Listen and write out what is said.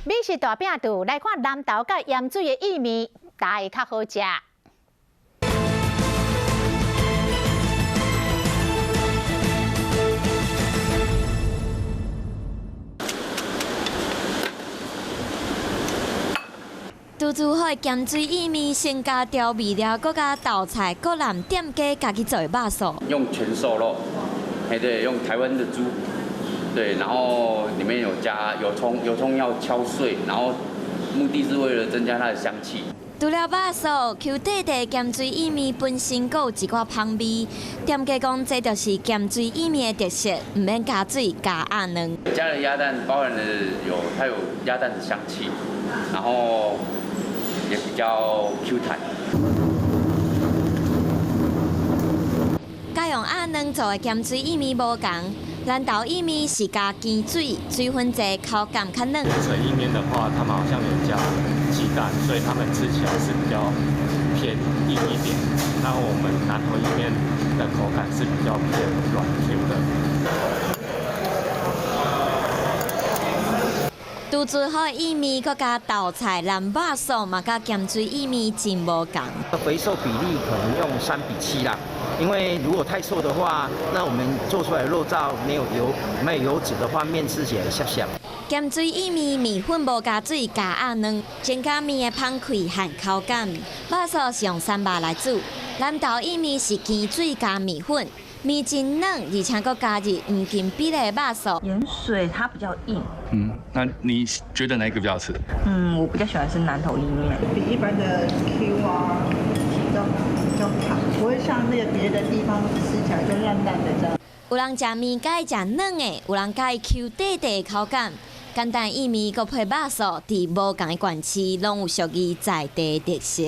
美食大饼肚来看南投甲盐水的意面，哪会较好食？拄煮好的咸水意面，先加调味料，搁加豆菜，搁淋点鸡，家己做的肉素。用全瘦肉，对，用台湾的猪，对，然后里面有加油葱，油葱要敲碎，然后目的是为了增加它的香气。除了肉素，Q 底的咸水意面本身搁有一寡香味。店家讲，这就是咸水意面的特色，唔免加水加鸭卵。加了鸭蛋，包含了它有鸭蛋的香气，然后也比较 Q 弹。甲用鸭卵做的咸水意面无同，南投意面是加鸡水，水分济，口感较嫩。水意面的话，他们好像有加鸡蛋，所以他们吃起来是比较偏硬一点。那我们南投意面的口感是比较偏软 Q 的。煮煮好的意面，搁加豆菜、蓝肉素，嘛甲咸水意面真无同。肥瘦比例可能用3:7啦，因为如果太瘦的话，那我们做出来的肉燥没有油脂的话，面吃起来涩涩。咸水意面面粉无加水，加鸭卵，增加面的香气和口感。肉素是用3肉来煮，南投意面是鸡水加面粉。面真嫩，而且搁加入黄金比例的肉素。盐水它比较硬。那你觉得哪一个比较好吃？我比较喜欢是南投意面，比一般的 Q 啊比较弹，不会像那个别的地方吃起来就烂烂的这样。有人食面介食嫩的，有人介 Q 底的口感。简单意面搁配肉素，伫无同的县市，拢有属于在地特色。